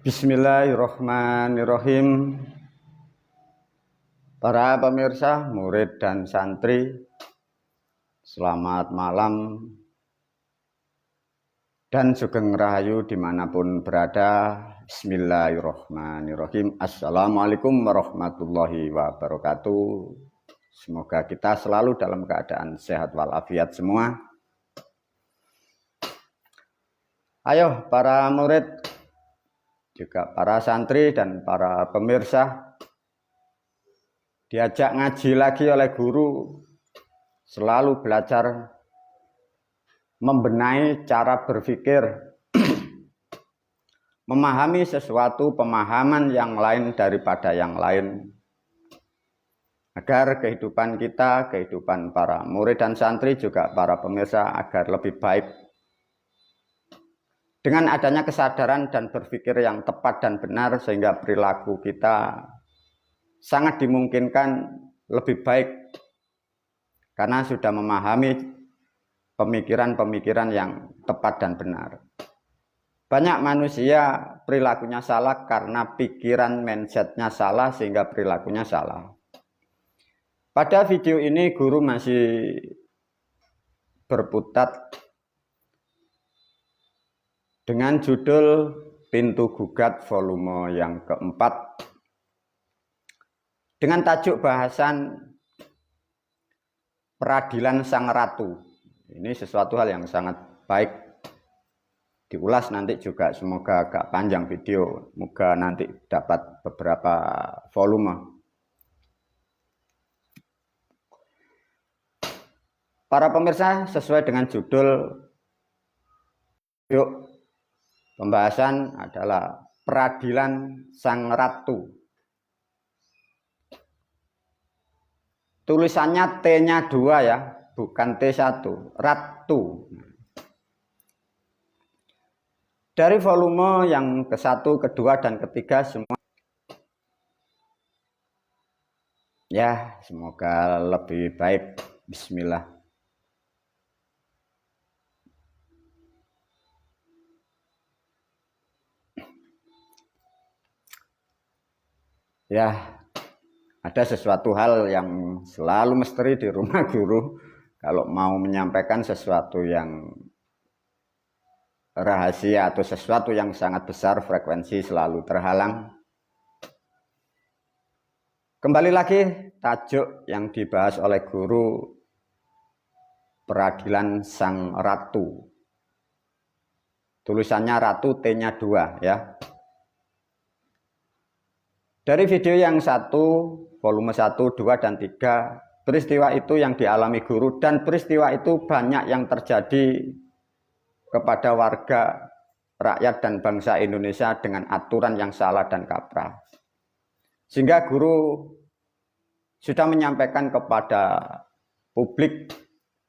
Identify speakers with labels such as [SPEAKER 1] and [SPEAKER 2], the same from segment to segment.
[SPEAKER 1] Bismillahirrahmanirrahim. Para pemirsa, murid dan santri, selamat malam dan sugeng rahayu dimanapun berada. Bismillahirrahmanirrahim. Assalamualaikum warahmatullahi wabarakatuh. Semoga kita selalu dalam keadaan sehat walafiat semua. Ayo para murid, juga para santri dan para pemirsa, diajak ngaji lagi oleh guru, selalu belajar membenahi cara berpikir, memahami sesuatu pemahaman yang lain daripada yang lain, agar kehidupan kita, kehidupan para murid dan santri, juga para pemirsa agar lebih baik. Dengan adanya kesadaran dan berpikir yang tepat dan benar, sehingga perilaku kita sangat dimungkinkan lebih baik karena sudah memahami pemikiran-pemikiran yang tepat dan benar. Banyak manusia perilakunya salah karena pikiran mindsetnya salah sehingga perilakunya salah. Pada video ini guru masih berputar dengan judul Pintu Gugat volume yang keempat, dengan tajuk bahasan Peradilan Sang Ratu. Ini sesuatu hal yang sangat baik diulas nanti juga, semoga agak panjang video, semoga nanti dapat beberapa volume. Para pemirsa, sesuai dengan judul, yuk, pembahasan adalah Peradilan Sang Ratu. Tulisannya T-nya 2 ya, bukan T1, Ratu. Dari volume yang ke-1, ke-2, dan ke-3 semua. Ya, semoga lebih baik. Bismillah. Ya, ada sesuatu hal yang selalu misteri di rumah guru. Kalau mau menyampaikan sesuatu yang rahasia atau sesuatu yang sangat besar, frekuensi selalu terhalang. Kembali lagi, tajuk yang dibahas oleh guru, Peradilan Sang Ratu. Tulisannya Ratu, T-nya 2 ya. Dari video yang 1, volume 1, 2, dan 3, peristiwa itu yang dialami guru, dan peristiwa itu banyak yang terjadi kepada warga, rakyat, dan bangsa Indonesia dengan aturan yang salah dan kaprah. Sehingga guru sudah menyampaikan kepada publik,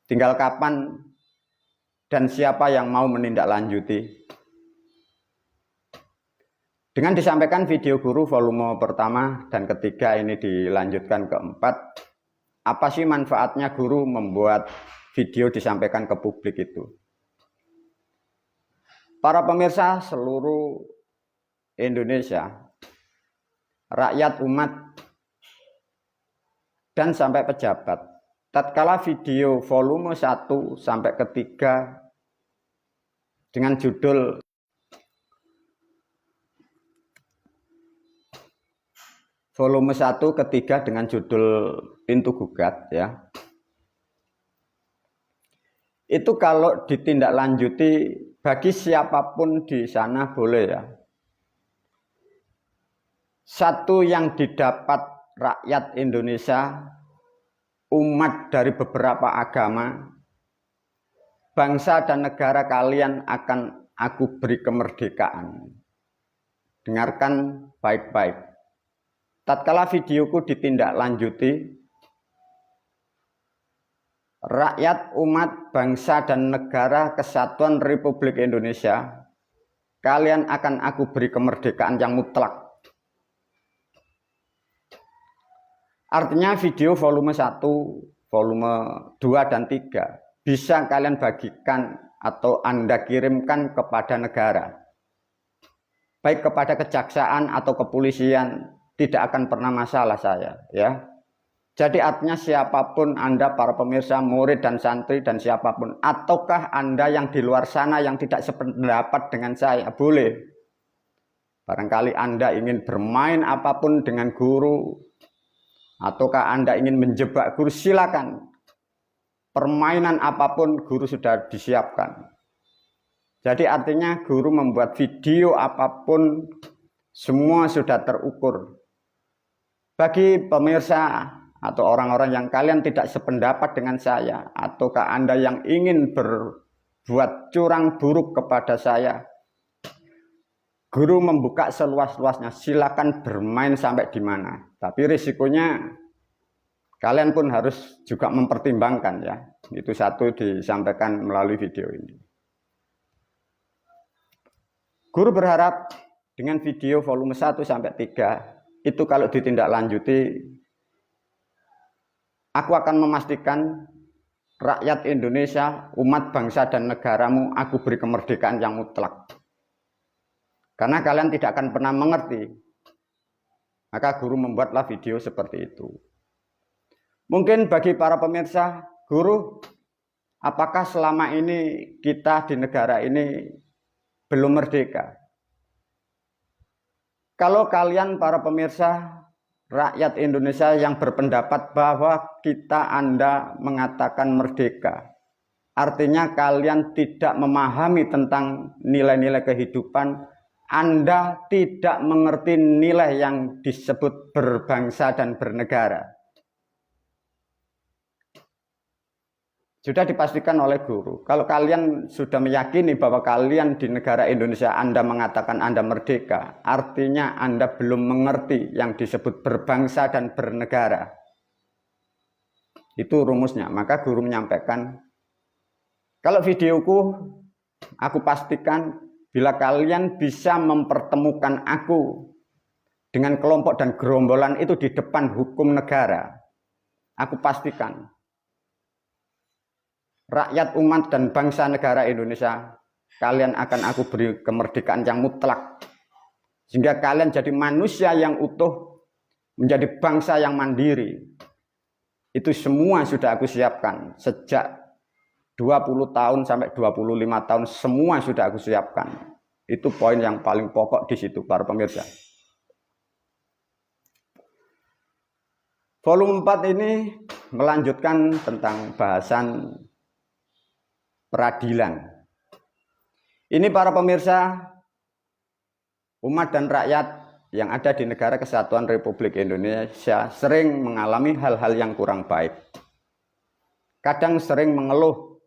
[SPEAKER 1] tinggal kapan dan siapa yang mau menindaklanjuti. Dengan disampaikan video guru volume pertama dan ketiga, ini dilanjutkan keempat. Apa sih manfaatnya guru membuat video disampaikan ke publik itu? Para pemirsa seluruh Indonesia, rakyat, umat, dan sampai pejabat, tatkala video volume 1 sampai ketiga dengan judul volume 1 ketiga dengan judul Pintu Gugat ya. Itu kalau ditindaklanjuti bagi siapapun di sana boleh ya. Satu yang didapat rakyat Indonesia, umat dari beberapa agama, bangsa dan negara kalian akan aku beri kemerdekaan. Dengarkan baik-baik. Tatkala videoku ditindaklanjuti, rakyat, umat, bangsa, dan negara kesatuan Republik Indonesia, kalian akan aku beri kemerdekaan yang mutlak. Artinya video volume 1, volume 2, dan 3 bisa kalian bagikan atau Anda kirimkan kepada negara. baik kepada kejaksaan atau kepolisian, tidak akan pernah masalah saya, ya. Jadi artinya siapapun Anda, para pemirsa, murid dan santri dan siapapun, ataukah Anda yang di luar sana yang tidak sependapat dengan saya, boleh. Barangkali Anda ingin bermain apapun dengan guru, ataukah Anda ingin menjebak guru, silakan. Permainan apapun guru sudah disiapkan. Jadi artinya guru membuat video apapun semua sudah terukur. Bagi pemirsa atau orang-orang yang kalian tidak sependapat dengan saya, ataukah Anda yang ingin berbuat curang buruk kepada saya, guru membuka seluas-luasnya, silakan bermain sampai di mana. Tapi risikonya kalian pun harus juga mempertimbangkan, ya. Itu satu disampaikan melalui video ini. Guru berharap dengan video volume 1 sampai 3 itu kalau ditindaklanjuti, aku akan memastikan rakyat Indonesia, umat bangsa dan negaramu, aku beri kemerdekaan yang mutlak. Karena kalian tidak akan pernah mengerti. Maka guru membuatlah video seperti itu. Mungkin bagi para pemirsa, guru, apakah selama ini kita di negara ini belum merdeka? Kalau kalian para pemirsa, rakyat Indonesia yang berpendapat bahwa Anda mengatakan merdeka, artinya kalian tidak memahami tentang nilai-nilai kehidupan, Anda tidak mengerti nilai yang disebut berbangsa dan bernegara. Sudah dipastikan oleh guru, kalau kalian sudah meyakini bahwa kalian di negara Indonesia Anda mengatakan Anda merdeka, artinya Anda belum mengerti yang disebut berbangsa dan bernegara. Itu rumusnya. Maka guru menyampaikan, kalau videoku, aku pastikan bila kalian bisa mempertemukan aku dengan kelompok dan gerombolan itu di depan hukum negara, aku pastikan rakyat, umat, dan bangsa negara Indonesia, kalian akan aku beri kemerdekaan yang mutlak. Sehingga kalian jadi manusia yang utuh, menjadi bangsa yang mandiri. Itu semua sudah aku siapkan. Sejak 20 tahun sampai 25 tahun, semua sudah aku siapkan. Itu poin yang paling pokok di situ, para pemirsa. Volume 4 ini melanjutkan tentang bahasan peradilan. Ini para pemirsa, umat dan rakyat yang ada di negara Kesatuan Republik Indonesia sering mengalami hal-hal yang kurang baik. Kadang sering mengeluh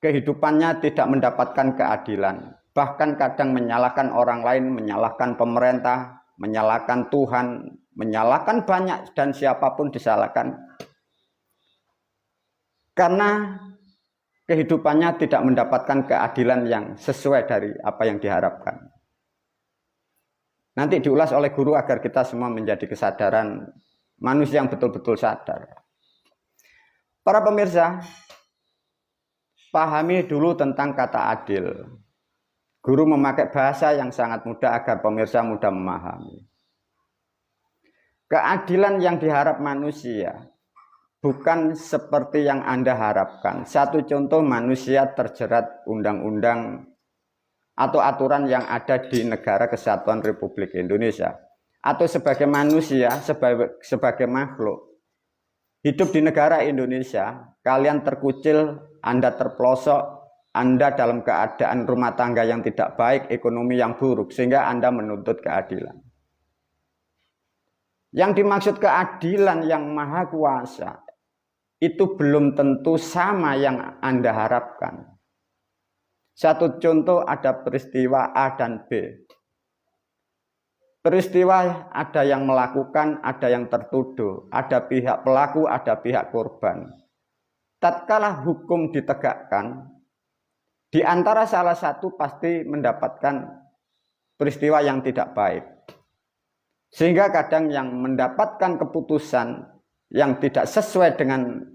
[SPEAKER 1] kehidupannya tidak mendapatkan keadilan. Bahkan kadang menyalahkan orang lain, menyalahkan pemerintah, menyalahkan Tuhan, menyalahkan banyak dan siapapun disalahkan. Karena kehidupannya tidak mendapatkan keadilan yang sesuai dari apa yang diharapkan. Nanti diulas oleh guru agar kita semua menjadi kesadaran manusia yang betul-betul sadar. Para pemirsa, pahami dulu tentang kata adil. Guru memakai bahasa yang sangat mudah agar pemirsa mudah memahami. Keadilan yang diharap manusia bukan seperti yang Anda harapkan. Satu contoh, manusia terjerat undang-undang atau aturan yang ada di negara Kesatuan Republik Indonesia. Atau sebagai manusia, sebagai makhluk, hidup di negara Indonesia, kalian terkucil, Anda terpelosok, Anda dalam keadaan rumah tangga yang tidak baik, ekonomi yang buruk, sehingga Anda menuntut keadilan. Yang dimaksud keadilan yang maha kuasa, itu belum tentu sama yang Anda harapkan. Satu contoh, ada peristiwa A dan B. Peristiwa ada yang melakukan, ada yang tertuduh, ada pihak pelaku, ada pihak korban. Tatkala hukum ditegakkan, di antara salah satu pasti mendapatkan peristiwa yang tidak baik. Sehingga kadang yang mendapatkan keputusan yang tidak sesuai dengan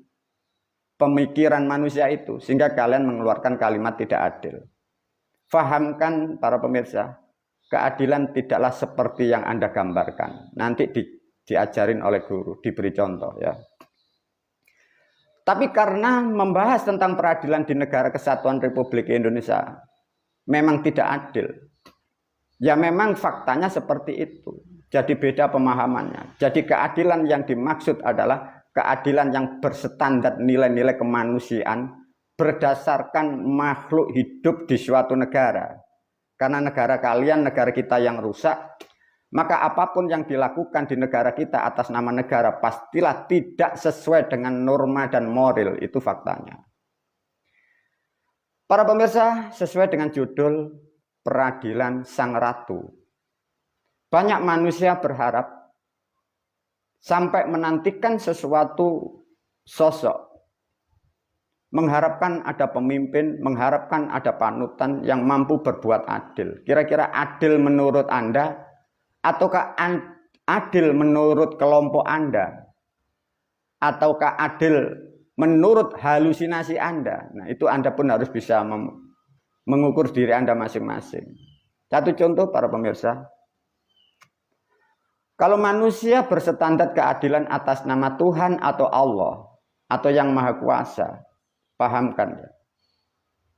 [SPEAKER 1] pemikiran manusia itu, sehingga kalian mengeluarkan kalimat tidak adil. Fahamkan para pemirsa, keadilan tidaklah seperti yang Anda gambarkan. Nanti diajarin oleh guru, diberi contoh ya. Tapi karena membahas tentang peradilan di negara kesatuan Republik Indonesia memang tidak adil. Ya memang faktanya seperti itu. Jadi beda pemahamannya. Jadi keadilan yang dimaksud adalah keadilan yang berstandar nilai-nilai kemanusiaan berdasarkan makhluk hidup di suatu negara. Karena negara kalian, negara kita yang rusak, maka apapun yang dilakukan di negara kita atas nama negara pastilah tidak sesuai dengan norma dan moral. Itu faktanya. Para pemirsa, sesuai dengan judul Peradilan Sang Ratu, banyak manusia berharap sampai menantikan sesuatu sosok, mengharapkan ada pemimpin, mengharapkan ada panutan yang mampu berbuat adil. Kira-kira adil menurut Anda ataukah adil menurut kelompok Anda? Ataukah adil menurut halusinasi Anda? Nah, itu Anda pun harus bisa mengukur diri Anda masing-masing. Satu contoh para pemirsa. Kalau manusia berstandar keadilan atas nama Tuhan atau Allah atau yang Maha Kuasa, pahamkan ya.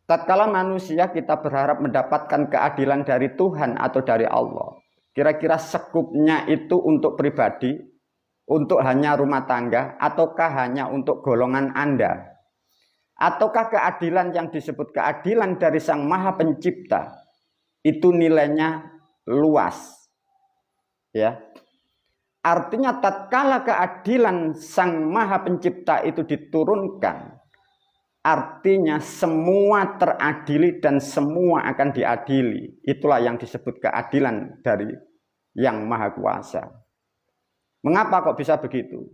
[SPEAKER 1] Tatkala manusia kita berharap mendapatkan keadilan dari Tuhan atau dari Allah, kira-kira sekupnya itu untuk pribadi, untuk hanya rumah tangga, ataukah hanya untuk golongan Anda? Ataukah keadilan yang disebut keadilan dari Sang Maha Pencipta itu nilainya luas? Ya. Artinya tatkala keadilan Sang Maha Pencipta itu diturunkan, artinya semua teradili dan semua akan diadili. Itulah yang disebut keadilan dari Yang Maha Kuasa. Mengapa kok bisa begitu?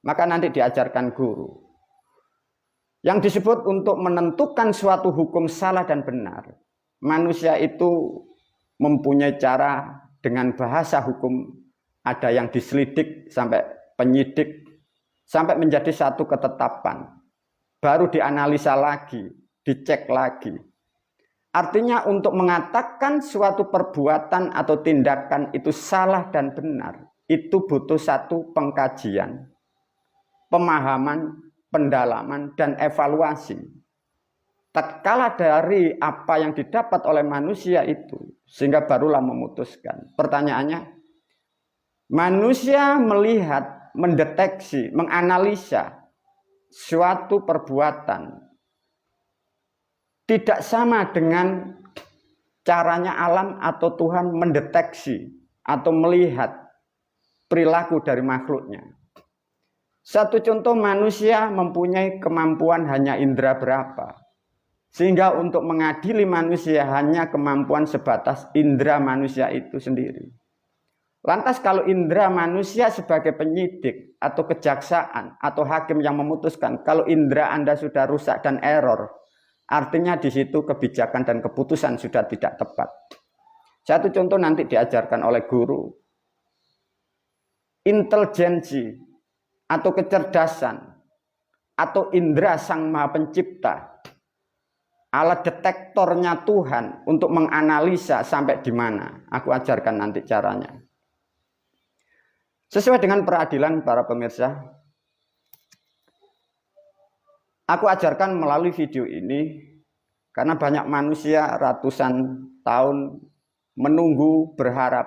[SPEAKER 1] Maka nanti diajarkan guru. Yang disebut untuk menentukan suatu hukum salah dan benar, manusia itu mempunyai cara dengan bahasa hukum. Ada yang diselidik sampai penyidik, sampai menjadi satu ketetapan. Baru dianalisa lagi, dicek lagi. Artinya untuk mengatakan suatu perbuatan atau tindakan itu salah dan benar, itu butuh satu pengkajian, pemahaman, pendalaman, dan evaluasi. Tatkala dari apa yang didapat oleh manusia itu, sehingga barulah memutuskan. Pertanyaannya, manusia melihat, mendeteksi, menganalisa suatu perbuatan tidak sama dengan caranya alam atau Tuhan mendeteksi atau melihat perilaku dari makhluknya. Satu contoh, manusia mempunyai kemampuan hanya indera berapa, sehingga untuk mengadili manusia hanya kemampuan sebatas indera manusia itu sendiri. Lantas kalau indera manusia sebagai penyidik atau kejaksaan atau hakim yang memutuskan, kalau indera Anda sudah rusak dan error, artinya di situ kebijakan dan keputusan sudah tidak tepat. Satu contoh nanti diajarkan oleh guru. Intelijensi atau kecerdasan atau indera Sang Maha Pencipta, alat detektornya Tuhan untuk menganalisa sampai di mana. Aku ajarkan nanti caranya. Sesuai dengan peradilan para pemirsa, aku ajarkan melalui video ini karena banyak manusia ratusan tahun menunggu, berharap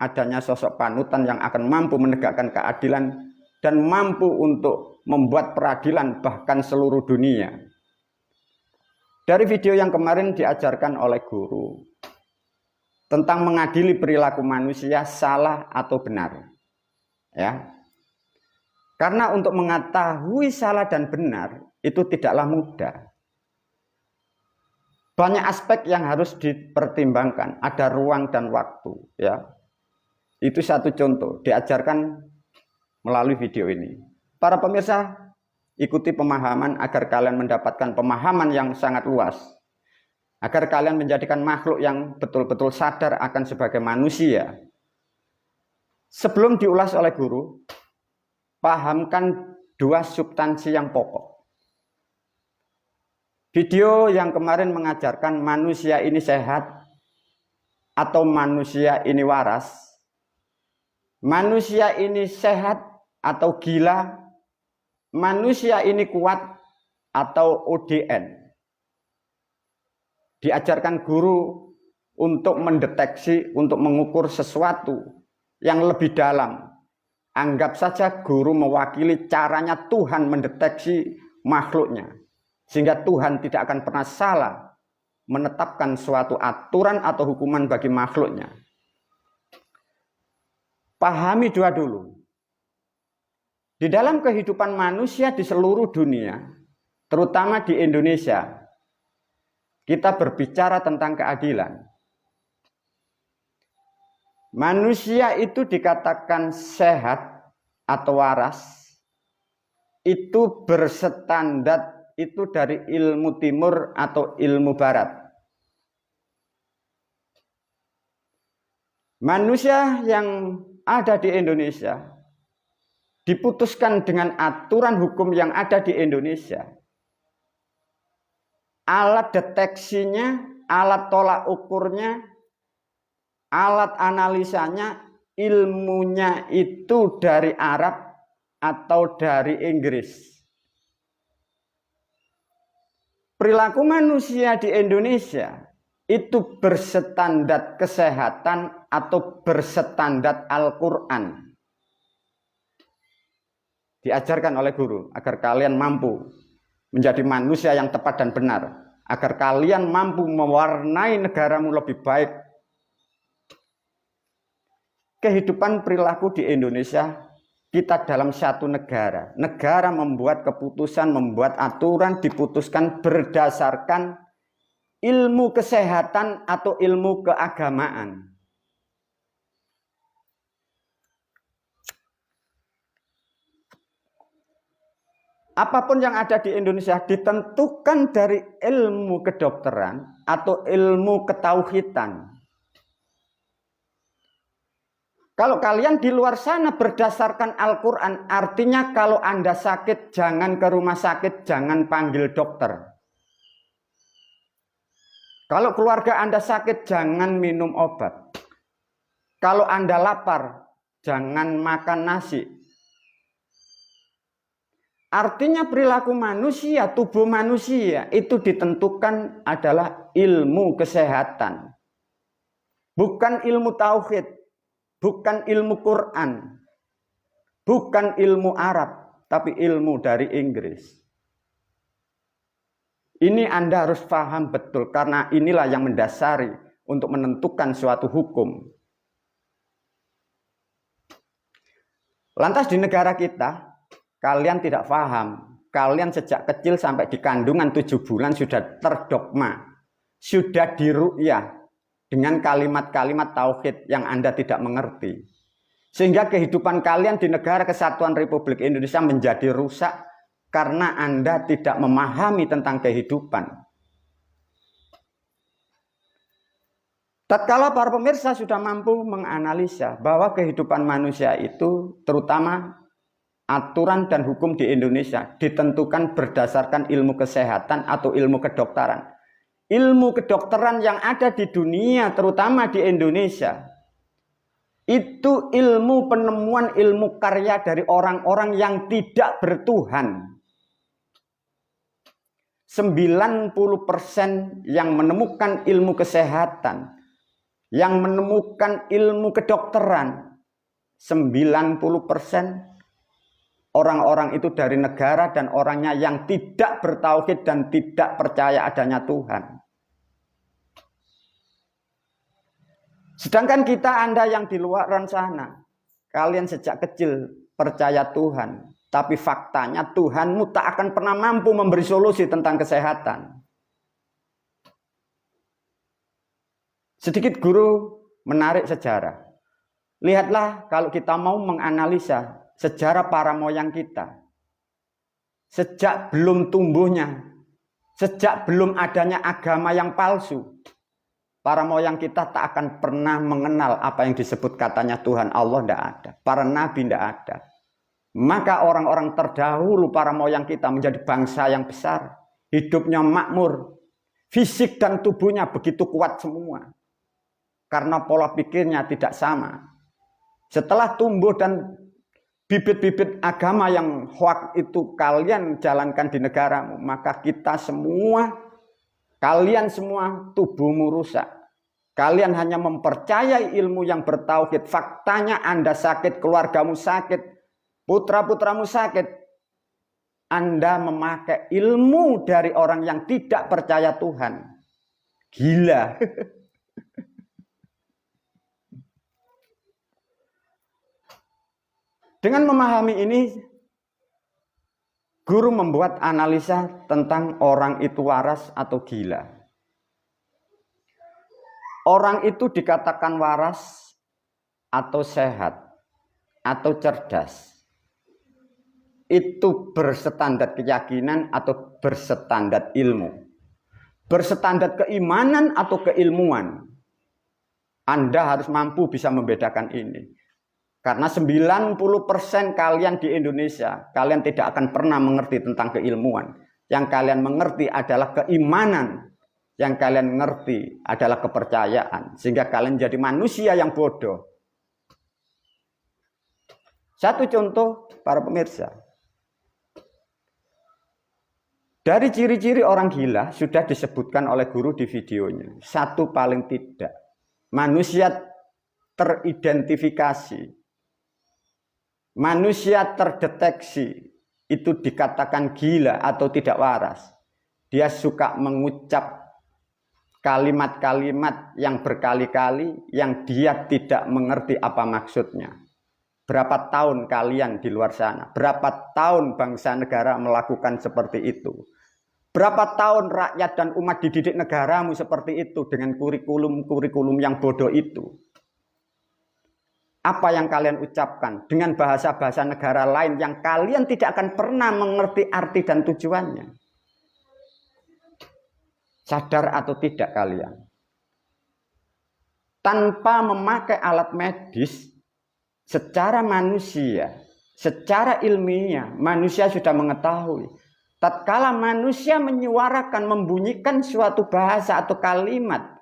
[SPEAKER 1] adanya sosok panutan yang akan mampu menegakkan keadilan dan mampu untuk membuat peradilan bahkan seluruh dunia. Dari video yang kemarin diajarkan oleh guru tentang mengadili perilaku manusia salah atau benar. Ya. Karena untuk mengetahui salah dan benar itu tidaklah mudah. Banyak aspek yang harus dipertimbangkan, ada ruang dan waktu, ya. Itu satu contoh diajarkan melalui video ini. Para pemirsa, ikuti pemahaman agar kalian mendapatkan pemahaman yang sangat luas. Agar kalian menjadikan makhluk yang betul-betul sadar akan sebagai manusia. Sebelum diulas oleh guru, pahamkan dua substansi yang pokok. Video yang kemarin mengajarkan manusia ini sehat, atau manusia ini waras, manusia ini sehat atau gila, manusia ini kuat atau ODN. Diajarkan guru untuk mendeteksi, untuk mengukur sesuatu yang lebih dalam. Anggap saja guru mewakili caranya Tuhan mendeteksi makhluknya. Sehingga Tuhan tidak akan pernah salah menetapkan suatu aturan atau hukuman bagi makhluknya. Pahami dua dulu. Di dalam kehidupan manusia di seluruh dunia, terutama di Indonesia, kita berbicara tentang keadilan. Manusia itu dikatakan sehat atau waras, itu berstandar itu dari ilmu timur atau ilmu barat. Manusia yang ada di Indonesia diputuskan dengan aturan hukum yang ada di Indonesia. Alat deteksinya, alat tolak ukurnya, alat analisanya, ilmunya itu dari Arab atau dari Inggris. Perilaku manusia di Indonesia itu berstandar kesehatan atau berstandar Al-Quran. Diajarkan oleh guru agar kalian mampu menjadi manusia yang tepat dan benar, agar kalian mampu mewarnai negaramu lebih baik. Kehidupan perilaku di Indonesia, kita dalam satu negara. Negara membuat keputusan, membuat aturan, diputuskan berdasarkan ilmu kesehatan atau ilmu keagamaan. Apapun yang ada di Indonesia ditentukan dari ilmu kedokteran atau ilmu ketauhidan. Kalau kalian di luar sana berdasarkan Al-Quran, artinya kalau Anda sakit, jangan ke rumah sakit, jangan panggil dokter. Kalau keluarga Anda sakit, jangan minum obat. Kalau Anda lapar, jangan makan nasi. Artinya perilaku manusia, tubuh manusia itu ditentukan adalah ilmu kesehatan. Bukan ilmu tauhid, bukan ilmu Quran, bukan ilmu Arab, tapi ilmu dari Inggris. Ini Anda harus paham betul, karena inilah yang mendasari untuk menentukan suatu hukum. Lantas di negara kita, kalian tidak paham. Kalian sejak kecil sampai di kandungan 7 bulan sudah terdogma, sudah diru'yah dengan kalimat-kalimat tauhid yang Anda tidak mengerti. Sehingga kehidupan kalian di negara Kesatuan Republik Indonesia menjadi rusak karena Anda tidak memahami tentang kehidupan. Tatkala para pemirsa sudah mampu menganalisa bahwa kehidupan manusia itu, terutama aturan dan hukum di Indonesia, ditentukan berdasarkan ilmu kesehatan atau ilmu kedokteran. Ilmu kedokteran yang ada di dunia, terutama di Indonesia, itu ilmu penemuan, ilmu karya dari orang-orang yang tidak bertuhan. 90% yang menemukan ilmu kesehatan, yang menemukan ilmu kedokteran, 90% orang-orang itu dari negara dan orangnya yang tidak bertauhid dan tidak percaya adanya Tuhan. Sedangkan kita, Anda yang di luar sana, kalian sejak kecil percaya Tuhan, tapi faktanya Tuhanmu tak akan pernah mampu memberi solusi tentang kesehatan. Sedikit guru menarik sejarah. Lihatlah kalau kita mau menganalisa sejarah para moyang kita. Sejak belum tumbuhnya, sejak belum adanya agama yang palsu, para moyang kita tak akan pernah mengenal apa yang disebut katanya Tuhan Allah, tidak ada. Para nabi tidak ada. Maka orang-orang terdahulu, para moyang kita, menjadi bangsa yang besar. Hidupnya makmur. Fisik dan tubuhnya begitu kuat semua. karena pola pikirnya tidak sama. Setelah tumbuh dan bibit-bibit agama yang hoak itu kalian jalankan di negaramu, maka kita semua, kalian semua tubuhmu rusak. Kalian hanya mempercayai ilmu yang bertauhid. Faktanya Anda sakit, keluargamu sakit, putra-putramu sakit. Anda memakai ilmu dari orang yang tidak percaya Tuhan. Gila. Dengan memahami ini, guru membuat analisa tentang orang itu waras atau gila. Orang itu dikatakan waras atau sehat atau cerdas. Itu berstandar keyakinan atau berstandar ilmu. Berstandar keimanan atau keilmuan. Anda harus mampu bisa membedakan ini. Karena 90% kalian di Indonesia, kalian tidak akan pernah mengerti tentang keilmuan. Yang kalian mengerti adalah keimanan. Yang kalian mengerti adalah kepercayaan. Sehingga kalian jadi manusia yang bodoh. Satu contoh para pemirsa. Dari ciri-ciri orang gila sudah disebutkan oleh guru di videonya. Satu paling tidak. Manusia teridentifikasi. Manusia terdeteksi. Itu dikatakan gila atau tidak waras. Dia suka mengucap kalimat-kalimat yang berkali-kali yang dia tidak mengerti apa maksudnya. Berapa tahun kalian di luar sana? Berapa tahun bangsa negara melakukan seperti itu? Berapa tahun rakyat dan umat dididik negaramu seperti itu dengan kurikulum yang bodoh itu? Apa yang kalian ucapkan dengan bahasa-bahasa negara lain yang kalian tidak akan pernah mengerti arti dan tujuannya? Sadar atau tidak kalian? Tanpa memakai alat medis, secara manusia, secara ilmiah, manusia sudah mengetahui. Tatkala manusia menyuarakan, membunyikan suatu bahasa atau kalimat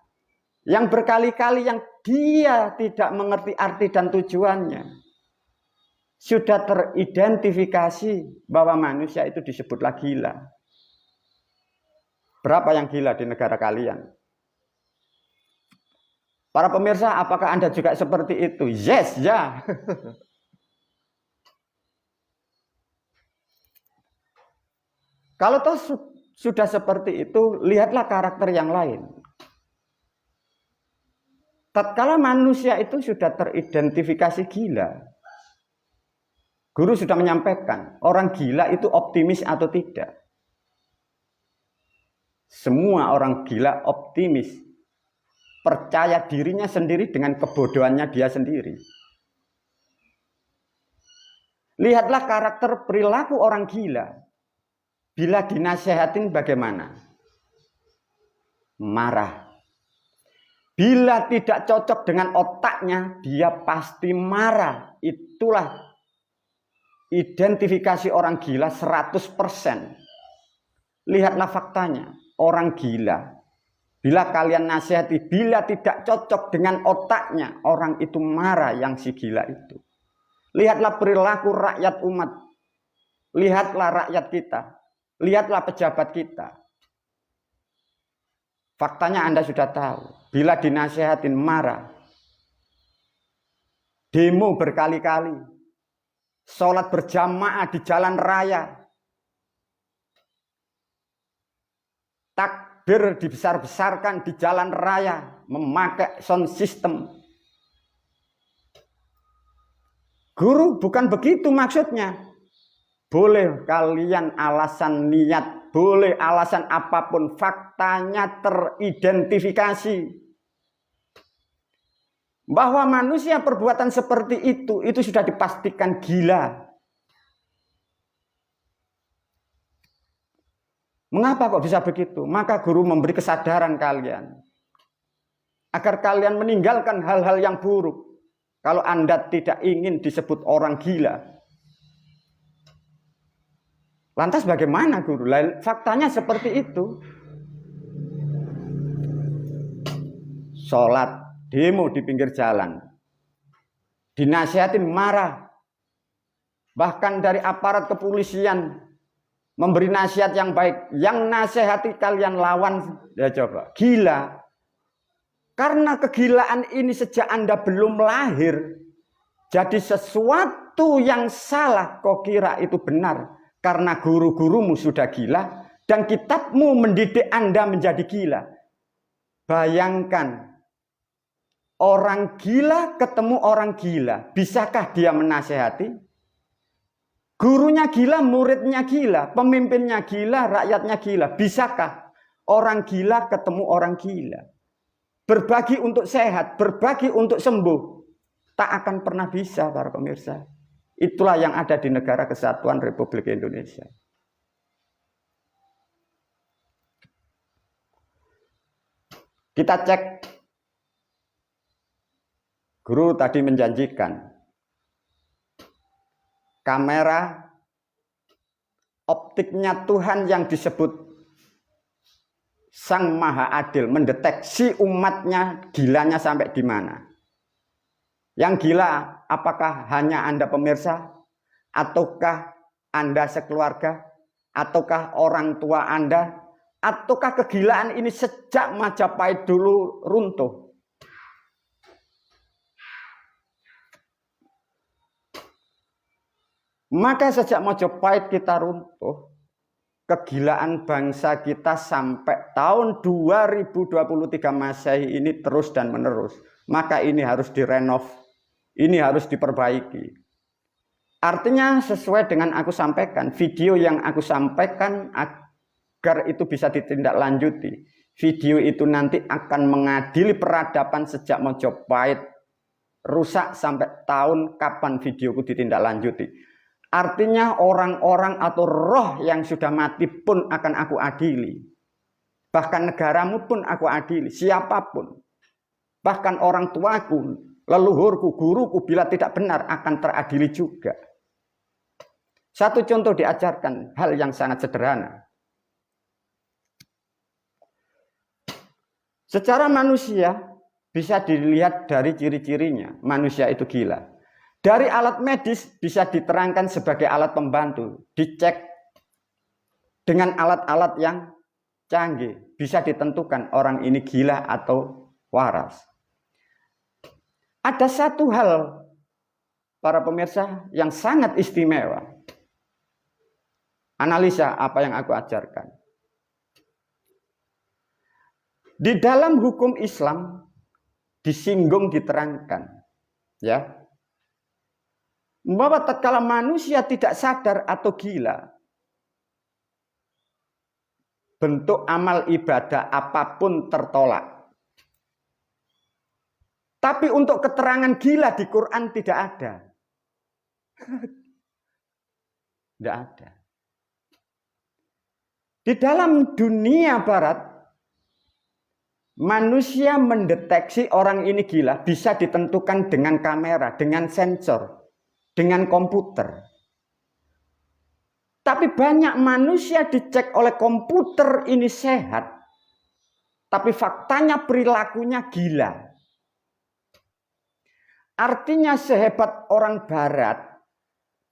[SPEAKER 1] yang berkali-kali yang dia tidak mengerti arti dan tujuannya, sudah teridentifikasi bahwa manusia itu disebutlah gila. Berapa yang gila di negara kalian? Para pemirsa, apakah Anda juga seperti itu? Yes, ya. Kalau toh sudah seperti itu, lihatlah karakter yang lain. Tatkala manusia itu sudah teridentifikasi gila, guru sudah menyampaikan, orang gila itu optimis atau tidak? Semua orang gila optimis, percaya dirinya sendiri dengan kebodohannya dia sendiri. Lihatlah karakter perilaku orang gila. Bila dinasehatin bagaimana? Marah. Bila tidak cocok dengan otaknya, dia pasti marah. Itulah identifikasi orang gila 100%. Lihatlah faktanya. Orang gila. Bila kalian nasihati, bila tidak cocok dengan otaknya, orang itu marah yang si gila itu. Lihatlah perilaku rakyat umat. Lihatlah rakyat kita. Lihatlah pejabat kita. Faktanya Anda sudah tahu. Bila dinasihatin marah. Demo berkali-kali. Sholat berjamaah di jalan raya. Takbir dibesar-besarkan di jalan raya. Memakai sound system. Guru bukan begitu maksudnya. Boleh kalian alasan niat, boleh alasan apapun, faktanya teridentifikasi. Bahwa manusia perbuatan seperti itu sudah dipastikan gila. Mengapa kok bisa begitu? Maka guru memberi kesadaran kalian. Agar kalian meninggalkan hal-hal yang buruk. Kalau Anda tidak ingin disebut orang gila. Lantas bagaimana guru? Faktanya seperti itu. Sholat demo di pinggir jalan. Dinasihatin marah. Bahkan dari aparat kepolisian memberi nasihat yang baik. Yang nasihati kalian lawan. Ya coba, gila. Karena kegilaan ini sejak Anda belum lahir. Jadi sesuatu yang salah kau kira itu benar. Karena guru-gurumu sudah gila. Dan kitabmu mendidik Anda menjadi gila. Bayangkan. Orang gila ketemu orang gila. Bisakah dia menasehati? Gurunya gila, muridnya gila. Pemimpinnya gila, rakyatnya gila. Bisakah orang gila ketemu orang gila? Berbagi untuk sehat, berbagi untuk sembuh. Tak akan pernah bisa, para pemirsa. Itulah yang ada di Negara Kesatuan Republik Indonesia. Kita cek. Guru tadi menjanjikan. Kamera optiknya Tuhan yang disebut Sang Maha Adil mendeteksi umatnya gilanya sampai di mana. Yang gila apakah hanya Anda pemirsa? Ataukah Anda sekeluarga? Ataukah orang tua Anda? Ataukah kegilaan ini sejak Majapahit dulu runtuh? Maka sejak Majapahit kita runtuh. Kegilaan bangsa kita sampai tahun 2023 Masehi ini terus dan menerus. Maka ini harus direnov, ini harus diperbaiki. Artinya sesuai dengan aku sampaikan, video yang aku sampaikan agar itu bisa ditindaklanjuti. Video itu nanti akan mengadili peradaban sejak Majapahit rusak sampai tahun kapan videoku ditindaklanjuti. Artinya orang-orang atau roh yang sudah mati pun akan aku adili. Bahkan negaramu pun aku adili, siapapun. Bahkan orang tuaku, leluhurku, guruku bila tidak benar akan teradili juga. Satu contoh diajarkan, hal yang sangat sederhana. Secara manusia bisa dilihat dari ciri-cirinya, manusia itu gila. Dari alat medis bisa diterangkan sebagai alat pembantu, dicek dengan alat-alat yang canggih, bisa ditentukan orang ini gila atau waras. Ada satu hal, para pemirsa, yang sangat istimewa. Analisa apa yang aku ajarkan. Di dalam hukum Islam disinggung, diterangkan, ya. Bahwa tatkala manusia tidak sadar atau gila, bentuk amal ibadah apapun tertolak. Tapi untuk keterangan gila di Quran tidak ada. Tidak ada. Di dalam dunia barat, manusia mendeteksi orang ini gila bisa ditentukan dengan kamera, dengan sensor, dengan komputer. Tapi banyak manusia dicek oleh komputer ini sehat. Tapi faktanya perilakunya gila. Artinya sehebat orang barat,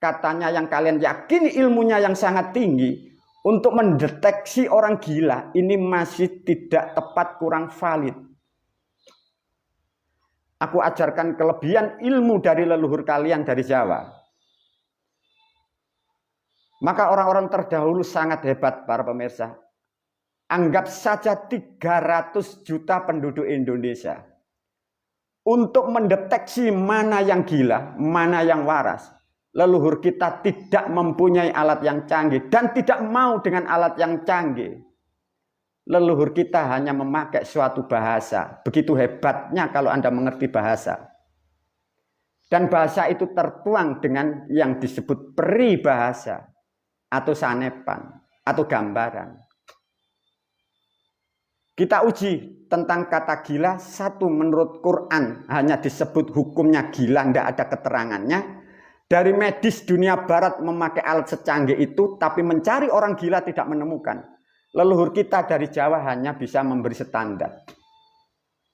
[SPEAKER 1] katanya yang kalian yakini ilmunya yang sangat tinggi, untuk mendeteksi orang gila, ini masih tidak tepat, kurang valid. Aku ajarkan kelebihan ilmu dari leluhur kalian dari Jawa. Maka orang-orang terdahulu sangat hebat, para pemirsa. Anggap saja 300 juta penduduk Indonesia. Untuk mendeteksi mana yang gila, mana yang waras. Leluhur kita tidak mempunyai alat yang canggih dan tidak mau dengan alat yang canggih. Leluhur kita hanya memakai suatu bahasa. Begitu hebatnya kalau Anda mengerti bahasa. Dan bahasa itu tertuang dengan yang disebut peribahasa. Atau sanepan. Atau gambaran. Kita uji tentang kata gila. Satu, menurut Quran hanya disebut hukumnya gila, tidak ada keterangannya. Dari medis dunia barat memakai alat secanggih itu, tapi mencari orang gila tidak menemukan. Leluhur kita dari Jawa hanya bisa memberi standar.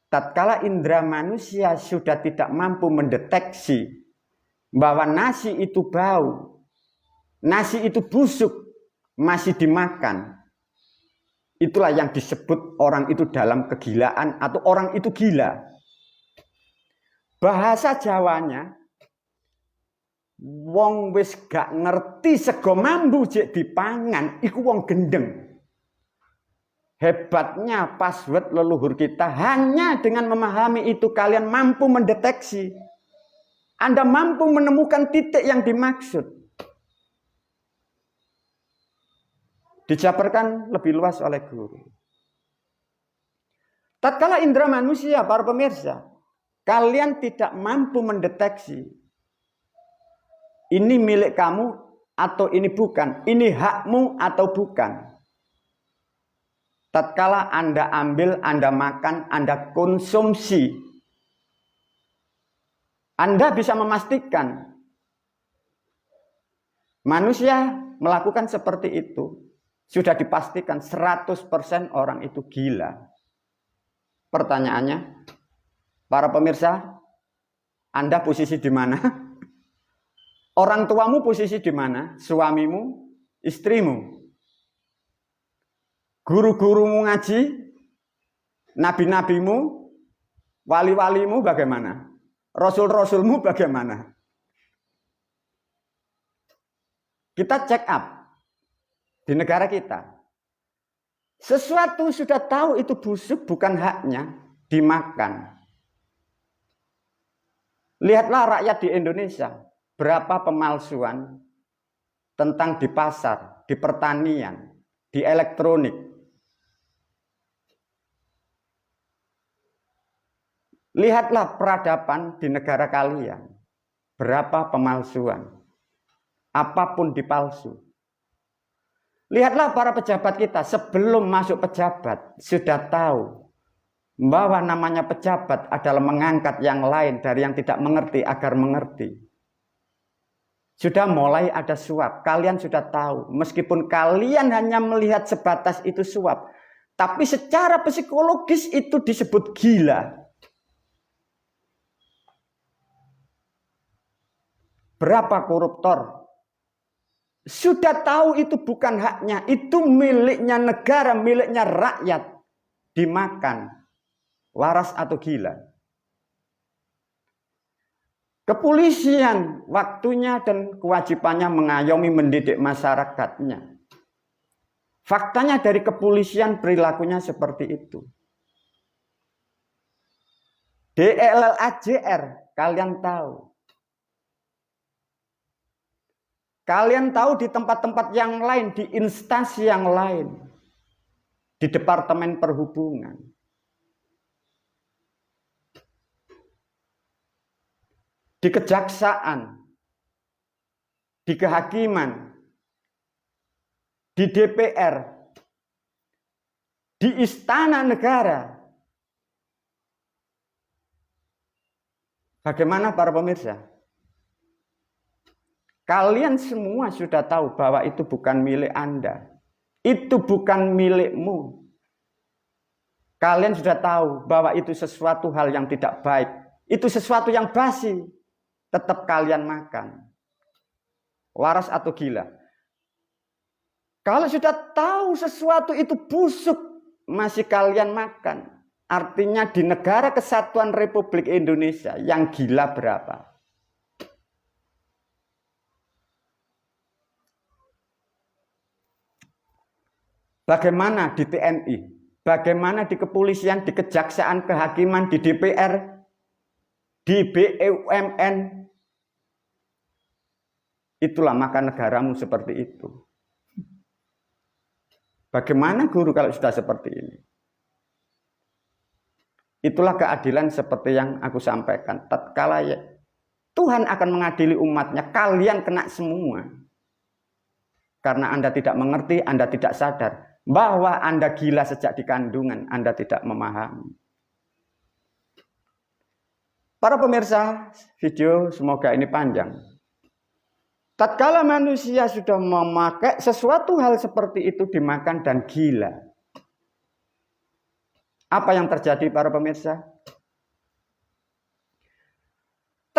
[SPEAKER 1] tatkala indera manusia sudah tidak mampu mendeteksi bahwa nasi itu bau, nasi itu busuk, masih dimakan, itulah yang disebut orang itu dalam kegilaan atau orang itu gila. Bahasa Jawanya, wong wis gak ngerti sego mambu jek dipangan, iku wong gendeng. Hebatnya password leluhur kita, hanya dengan memahami itu kalian mampu mendeteksi. Anda mampu menemukan titik yang dimaksud. Dijabarkan lebih luas oleh guru. Tatkala indera manusia, para pemirsa, kalian tidak mampu mendeteksi ini milik kamu atau ini bukan, ini hakmu atau bukan. Tatkala Anda ambil, Anda makan, Anda konsumsi, Anda bisa memastikan manusia melakukan seperti itu, sudah dipastikan 100% orang itu gila. Pertanyaannya, para pemirsa, Anda posisi di mana? Orang tuamu posisi di mana? Suamimu, istrimu, guru-gurumu ngaji, nabi-nabimu, wali-walimu bagaimana? Rasul-rasulmu bagaimana? Kita check up di negara kita. Sesuatu sudah tahu itu busuk, bukan haknya, dimakan. Lihatlah rakyat di Indonesia, berapa pemalsuan tentang di pasar, di pertanian, di elektronik. Lihatlah peradaban di negara kalian. Berapa pemalsuan. Apapun dipalsu. Lihatlah para pejabat kita. Sebelum masuk pejabat, sudah tahu bahwa namanya pejabat adalah mengangkat yang lain dari yang tidak mengerti agar mengerti. Sudah mulai ada suap. Kalian sudah tahu. Meskipun kalian hanya melihat sebatas itu suap. Tapi secara psikologis itu disebut gila. Berapa koruptor sudah tahu itu bukan haknya, itu miliknya negara, miliknya rakyat, dimakan, waras atau gila. Kepolisian waktunya dan kewajibannya mengayomi mendidik masyarakatnya. Faktanya dari kepolisian perilakunya seperti itu. DLLAJR kalian tahu. Kalian tahu di tempat-tempat yang lain, di instansi yang lain, di Departemen Perhubungan, di kejaksaan, di kehakiman, di DPR, di istana negara. Bagaimana para pemirsa? Kalian semua sudah tahu bahwa itu bukan milik Anda. Itu bukan milikmu. Kalian sudah tahu bahwa itu sesuatu hal yang tidak baik. Itu sesuatu yang basi. Tetap kalian makan. Waras atau gila. Kalau sudah tahu sesuatu itu busuk, masih kalian makan. Artinya di negara kesatuan Republik Indonesia yang gila berapa? Bagaimana di TNI, bagaimana di kepolisian, di kejaksaan, kehakiman, di DPR, di BUMN. Itulah maka negaramu seperti itu. Bagaimana guru kalau sudah seperti ini? Itulah keadilan seperti yang aku sampaikan. Tatkala Tuhan akan mengadili umatnya, kalian kena semua. Karena Anda tidak mengerti, Anda tidak sadar bahwa Anda gila sejak di kandungan, Anda tidak memahami. Para pemirsa video, semoga ini panjang. Tatkala manusia sudah memakai sesuatu hal seperti itu dimakan dan gila. Apa yang terjadi para pemirsa?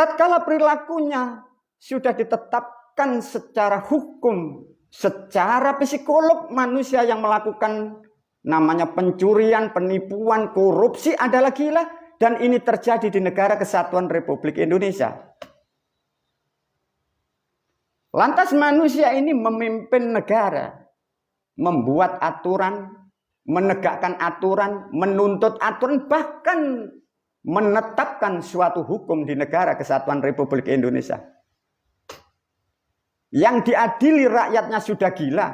[SPEAKER 1] tatkala perilakunya sudah ditetapkan secara hukum, secara psikolog, manusia yang melakukan namanya pencurian, penipuan, korupsi adalah gila, dan ini terjadi di Negara Kesatuan Republik Indonesia. Lantas manusia ini memimpin negara, membuat aturan, menegakkan aturan, menuntut aturan, bahkan menetapkan suatu hukum di Negara Kesatuan Republik Indonesia. Yang diadili rakyatnya sudah gila.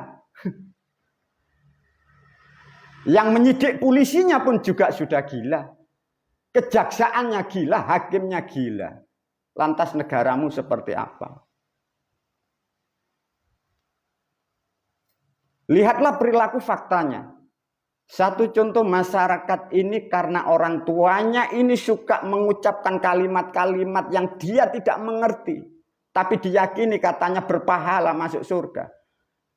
[SPEAKER 1] Yang menyidik polisinya pun juga sudah gila. Kejaksaannya gila, hakimnya gila. Lantas negaramu seperti apa? Lihatlah perilaku faktanya. Satu contoh, masyarakat ini karena orang tuanya ini suka mengucapkan kalimat-kalimat yang dia tidak mengerti, tapi diyakini katanya berpahala masuk surga.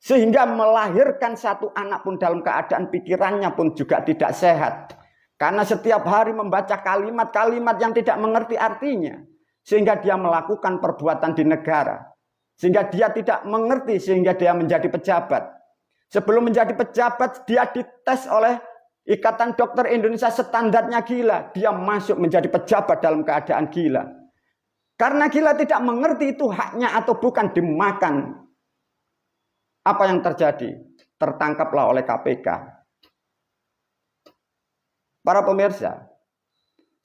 [SPEAKER 1] Sehingga melahirkan satu anak pun dalam keadaan pikirannya pun juga tidak sehat. Karena setiap hari membaca kalimat-kalimat yang tidak mengerti artinya. Sehingga dia melakukan perbuatan di negara. Sehingga dia tidak mengerti, sehingga dia menjadi pejabat. Sebelum menjadi pejabat, dia dites oleh Ikatan Dokter Indonesia, standarnya gila. Dia masuk menjadi pejabat dalam keadaan gila. Karena gila tidak mengerti itu haknya atau bukan, dimakan. Apa yang terjadi? Tertangkaplah oleh KPK. Para pemirsa,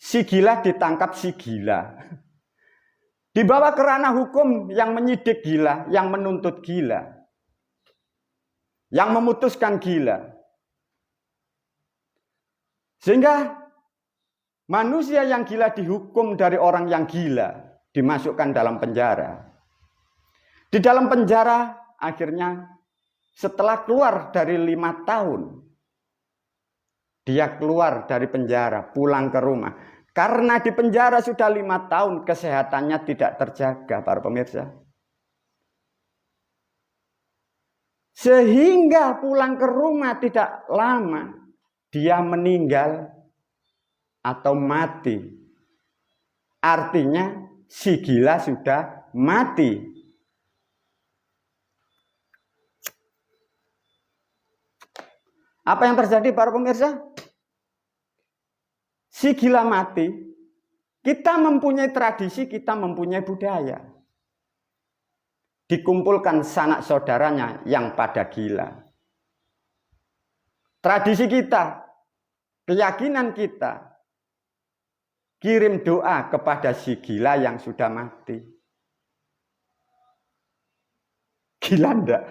[SPEAKER 1] si gila ditangkap si gila. Dibawa ke ranah hukum yang menyidik gila, yang menuntut gila. Yang memutuskan gila. Sehingga manusia yang gila dihukum dari orang yang gila, dimasukkan dalam penjara. Di dalam penjara akhirnya setelah keluar dari 5 tahun, dia keluar dari penjara, pulang ke rumah. Karena di penjara sudah 5 tahun, kesehatannya tidak terjaga, para pemirsa. Sehingga pulang ke rumah tidak lama, dia meninggal atau mati. Artinya si gila sudah mati. Apa yang terjadi, para pemirsa? Si gila mati, kita mempunyai tradisi, kita mempunyai budaya. Dikumpulkan sanak saudaranya yang pada gila. Tradisi kita, keyakinan kita, kirim doa kepada si gila yang sudah mati. Gila enggak?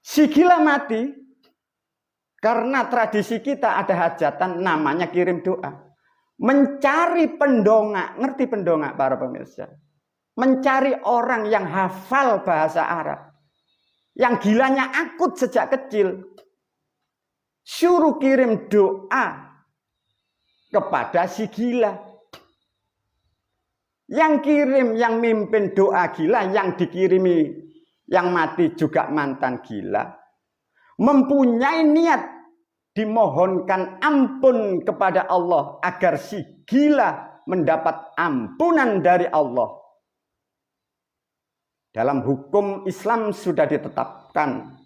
[SPEAKER 1] Si gila mati, karena tradisi kita ada hajatan namanya kirim doa. Mencari pendongak, ngerti pendongak, para pemirsa? Mencari orang yang hafal bahasa Arab. Yang gilanya akut sejak kecil. Suruh kirim doa kepada si gila. Yang kirim, yang mimpin doa gila, yang dikirimi, yang mati juga mantan gila. Mempunyai niat dimohonkan ampun kepada Allah agar si gila mendapat ampunan dari Allah. Dalam hukum Islam sudah ditetapkan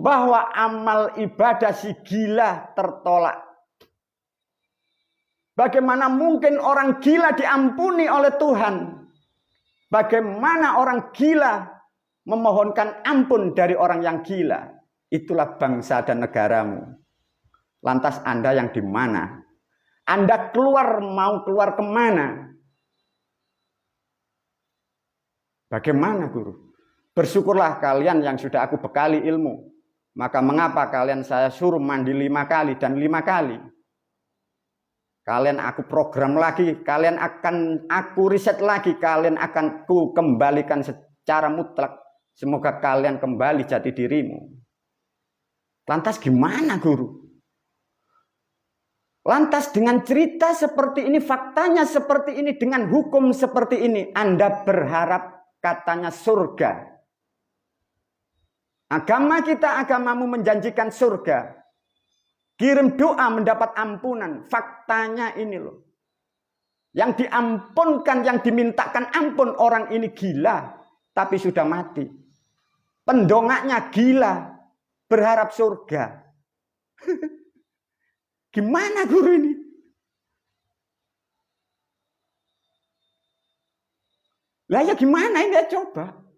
[SPEAKER 1] bahwa amal ibadah si gila tertolak. Bagaimana mungkin orang gila diampuni oleh Tuhan? Bagaimana orang gila memohonkan ampun dari orang yang gila? Itulah bangsa dan negaramu. Lantas Anda yang di mana? Anda keluar, mau keluar kemana? Bagaimana, guru? Bersyukurlah kalian yang sudah aku bekali ilmu. Maka mengapa kalian saya suruh mandi 5 kali dan 5 kali? Kalian aku program lagi, kalian akan aku riset lagi, kalian akan ku kembalikan secara mutlak. Semoga kalian kembali jati dirimu. Lantas gimana, guru? Lantas dengan cerita seperti ini, faktanya seperti ini, dengan hukum seperti ini, Anda berharap katanya surga. Agama kita, agamamu menjanjikan surga. Kirim doa mendapat ampunan. Faktanya ini loh. Yang diampunkan, yang dimintakan ampun orang ini gila, tapi sudah mati. Pendongaknya gila, berharap surga. Gimana guru ini? Lah ya gimana ini ya coba?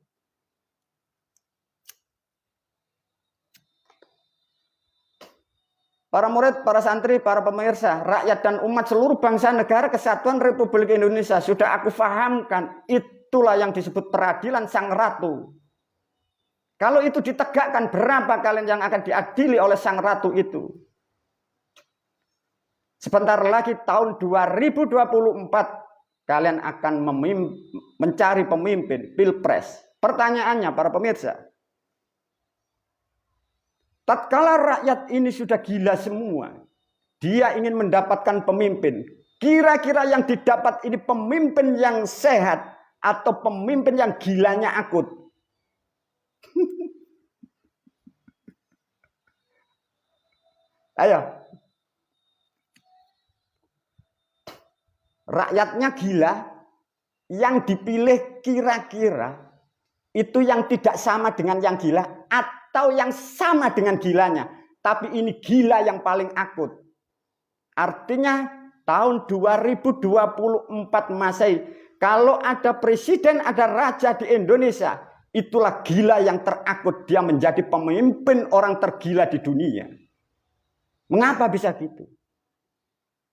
[SPEAKER 1] Para murid, para santri, para pemirsa, rakyat dan umat seluruh bangsa negara kesatuan Republik Indonesia, sudah aku fahamkan, itulah yang disebut peradilan sang ratu. Kalau itu ditegakkan, berapa kalian yang akan diadili oleh sang ratu itu? Sebentar lagi tahun 2024, kalian akan mencari pemimpin pilpres. Pertanyaannya para pemirsa, tatkala rakyat ini sudah gila semua, dia ingin mendapatkan pemimpin. Kira-kira yang didapat ini pemimpin yang sehat atau pemimpin yang gilanya akut? Ayo. Rakyatnya gila, yang dipilih kira-kira itu yang tidak sama dengan yang gila atau yang sama dengan gilanya, tapi ini gila yang paling akut. Artinya tahun 2024 Masehi, kalau ada presiden, ada raja di Indonesia, itulah gila yang terakut, dia menjadi pemimpin orang tergila di dunia. Mengapa bisa gitu?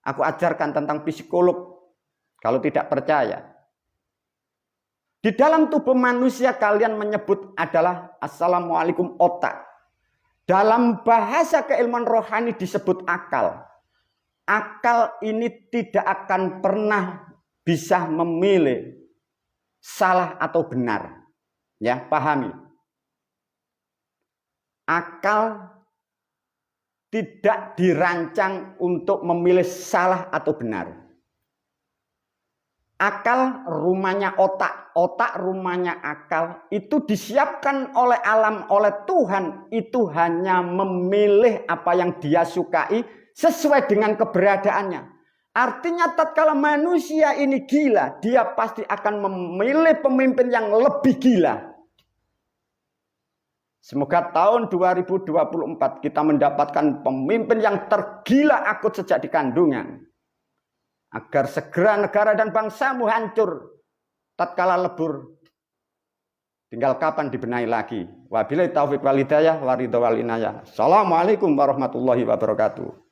[SPEAKER 1] Aku ajarkan tentang psikolog. Kalau tidak percaya, di dalam tubuh manusia kalian menyebut adalah assalamualaikum otak. Dalam bahasa keilmuan rohani disebut akal. Akal ini tidak akan pernah bisa memilih salah atau benar. Ya, pahami. Akal tidak dirancang untuk memilih salah atau benar. Akal rumahnya otak, otak rumahnya akal, itu disiapkan oleh alam, oleh Tuhan, itu hanya memilih apa yang dia sukai sesuai dengan keberadaannya. Artinya tatkala manusia ini gila, dia pasti akan memilih pemimpin yang lebih gila. Semoga tahun 2024 kita mendapatkan pemimpin yang tergila akut sejak di kandungan. Agar segera negara dan bangsamu hancur tatkala lebur. Tinggal kapan dibenahi lagi. Wabillahi taufiq wal hidayah wa ridha wal inayah. Assalamualaikum warahmatullahi wabarakatuh.